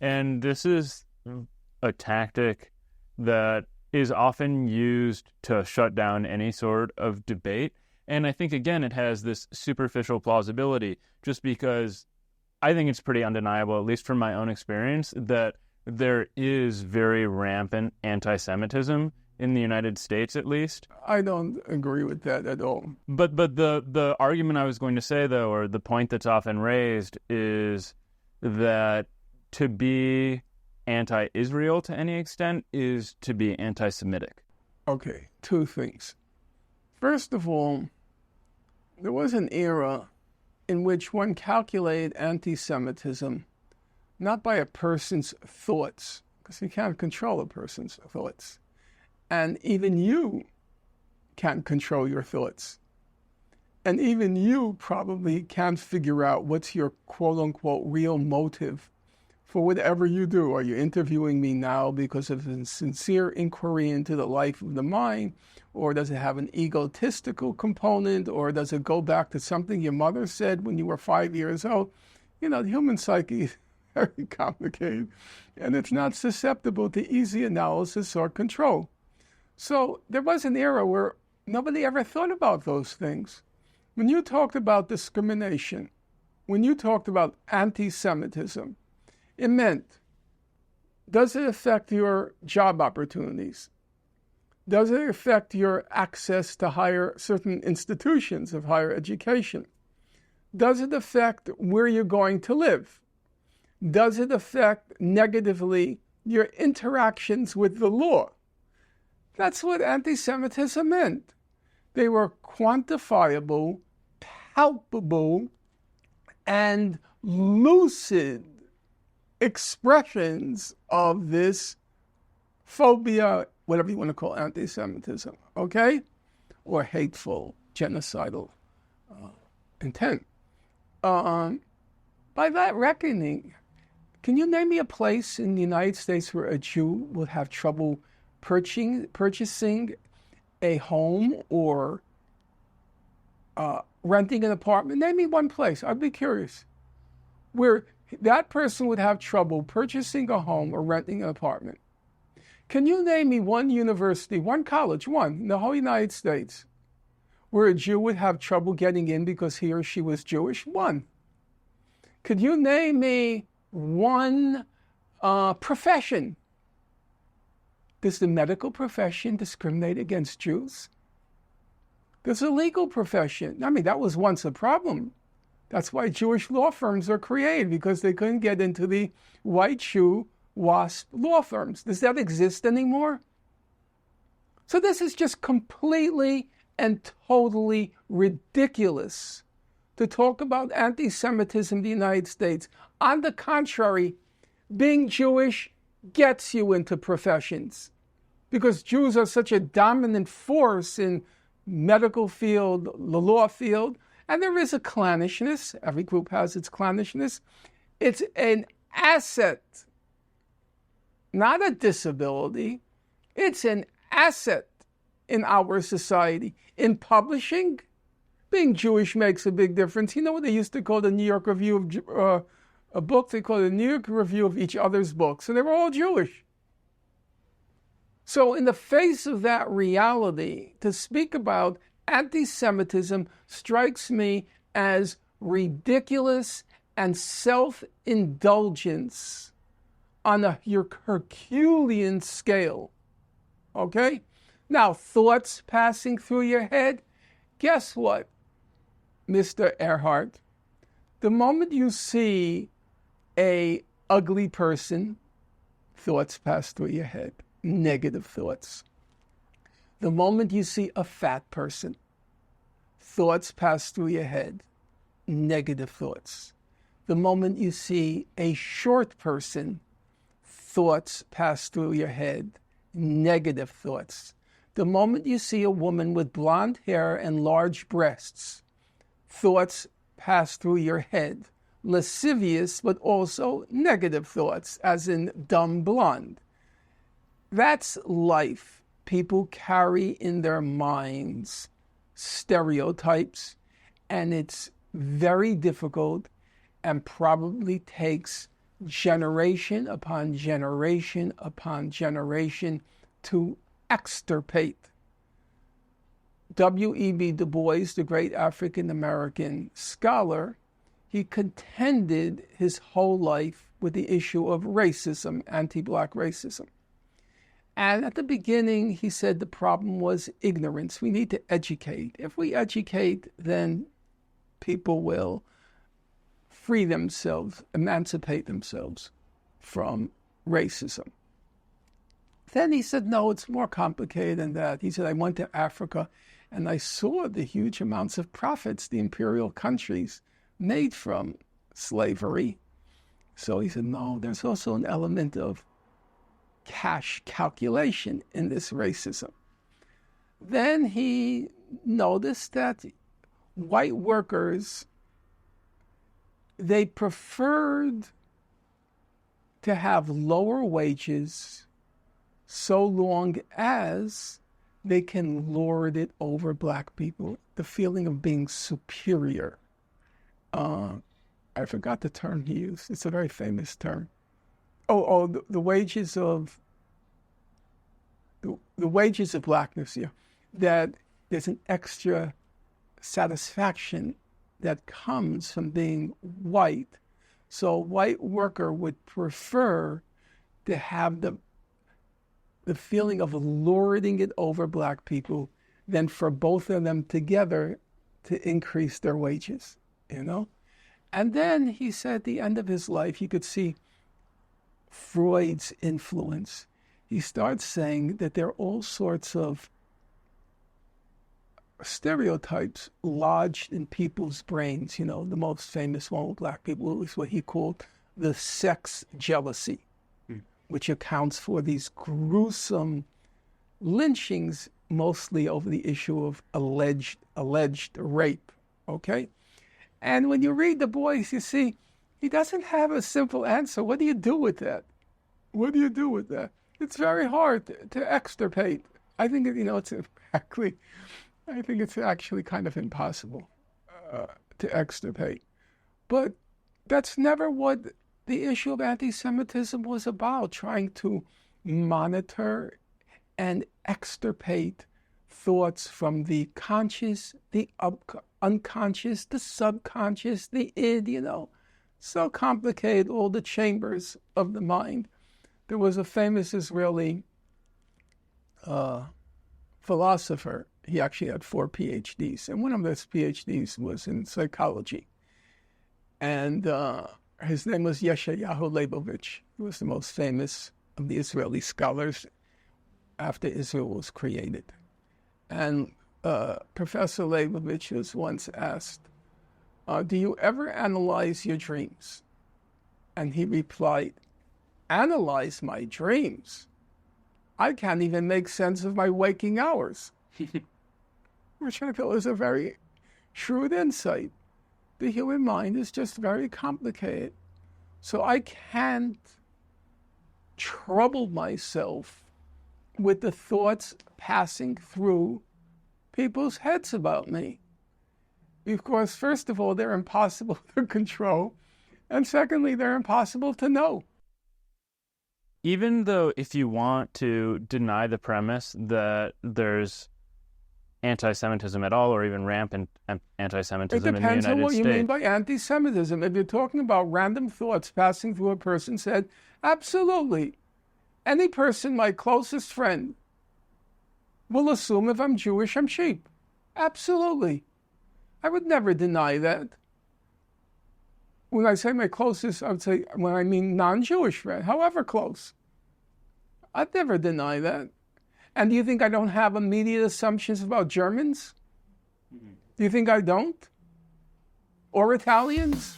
And this is a tactic that is often used to shut down any sort of debate. And I think, again, it has this superficial plausibility just because I think it's pretty undeniable, at least from my own experience, that there is very rampant anti-Semitism in the United States, at least. I don't agree with that at all. But the argument I was going to say, though, or the point that's often raised, is that to be anti-Israel to any extent is to be anti-Semitic. Okay, two things. First of all, there was an era in which one calculated anti-Semitism not by a person's thoughts, because you can't control a person's thoughts. And even you can't control your thoughts. And even you probably can't figure out what's your quote-unquote real motive for whatever you do. Are you interviewing me now because of a sincere inquiry into the life of the mind? Or does it have an egotistical component? Or does it go back to something your mother said when you were 5 years old? You know, the human psyche is very complicated, and it's not susceptible to easy analysis or control. So there was an era where nobody ever thought about those things. When you talked about discrimination, when you talked about anti-Semitism, it meant, does it affect your job opportunities? Does it affect your access to certain institutions of higher education? Does it affect where you're going to live? Does it affect negatively your interactions with the law? That's what anti-Semitism meant. They were quantifiable, palpable, and lucid expressions of this phobia, whatever you want to call anti-Semitism, okay? Or hateful, genocidal intent. By that reckoning, can you name me a place in the United States where a Jew would have trouble purchasing a home or renting an apartment? Name me one place. I'd be curious. Where that person would have trouble purchasing a home or renting an apartment. Can you name me one university, one college, one in the whole United States, where a Jew would have trouble getting in because he or she was Jewish? One. Could you name me one profession? Does the medical profession discriminate against Jews? Does the legal profession? I mean, that was once a problem. That's why Jewish law firms are created, because they couldn't get into the white shoe WASP law firms. Does that exist anymore? So this is just completely and totally ridiculous to talk about anti-Semitism in the United States. On the contrary, being Jewish gets you into professions, because Jews are such a dominant force in medical field, the law field, and there is a clannishness. Every group has its clannishness. It's an asset, not a disability. It's an asset in our society. In publishing, being Jewish makes a big difference. You know what they used to call the New York Review of a book? They called it the New York Review of each other's books, and they were all Jewish. So in the face of that reality, to speak about anti-Semitism strikes me as ridiculous and self-indulgence on a Herculean scale. Okay? Now, thoughts passing through your head. Guess what, Mr. Earhart? The moment you see an ugly person, thoughts pass through your head. Negative thoughts. The moment you see a fat person, thoughts pass through your head. Negative thoughts. The moment you see a short person, thoughts pass through your head. Negative thoughts. The moment you see a woman with blonde hair and large breasts, thoughts pass through your head. Lascivious, but also negative thoughts, as in dumb blonde. That's life. People carry in their minds stereotypes, and it's very difficult and probably takes generation upon generation upon generation to extirpate. W.E.B. Du Bois, the great African-American scholar, he contended his whole life with the issue of racism, anti-black racism. And at the beginning, he said the problem was ignorance. We need to educate. If we educate, then people will free themselves, emancipate themselves from racism. Then he said, no, it's more complicated than that. He said, I went to Africa and I saw the huge amounts of profits the imperial countries made from slavery. So he said, no, there's also an element of cash calculation in this racism. Then he noticed that white workers, they preferred to have lower wages so long as they can lord it over black people, the feeling of being superior. I forgot the term he used. It's a very famous term. The wages of the wages of blackness, yeah. That there's an extra satisfaction that comes from being white. So a white worker would prefer to have the feeling of lording it over black people than for both of them together to increase their wages, you know? And then he said at the end of his life, you could see Freud's influence. He starts saying that there are all sorts of stereotypes lodged in people's brains. You know, the most famous one with black people is what he called the sex jealousy, which accounts for these gruesome lynchings, mostly over the issue of alleged rape, okay? And when you read Du Bois, you see, he doesn't have a simple answer. What do you do with that? What do you do with that? It's very hard to extirpate. I think, it's actually kind of impossible to extirpate. But that's never what the issue of anti-Semitism was about, trying to monitor and extirpate thoughts from the conscious, the unconscious, the subconscious, the id, So complicated, all the chambers of the mind. There was a famous Israeli philosopher. He actually had 4 PhDs, and one of those PhDs was in psychology. And his name was Yeshayahu Leibovich. He was the most famous of the Israeli scholars after Israel was created. And Professor Leibovich was once asked, do you ever analyze your dreams? And he replied, analyze my dreams? I can't even make sense of my waking hours. Which I feel is a very shrewd insight. The human mind is just very complicated. So I can't trouble myself with the thoughts passing through people's heads about me. Because first of all, they're impossible to control. And secondly, they're impossible to know. Even though if you want to deny the premise that there's anti-Semitism at all, or even rampant anti-Semitism in the United States. It depends on what you mean by anti-Semitism. If you're talking about random thoughts passing through a person's head, absolutely. Any person, my closest friend, will assume if I'm Jewish, I'm sheep. Absolutely. I would never deny that. When I say my closest, I would say when I mean non-Jewish friend, however close. I'd never deny that. And do you think I don't have immediate assumptions about Germans? Do you think I don't? Or Italians?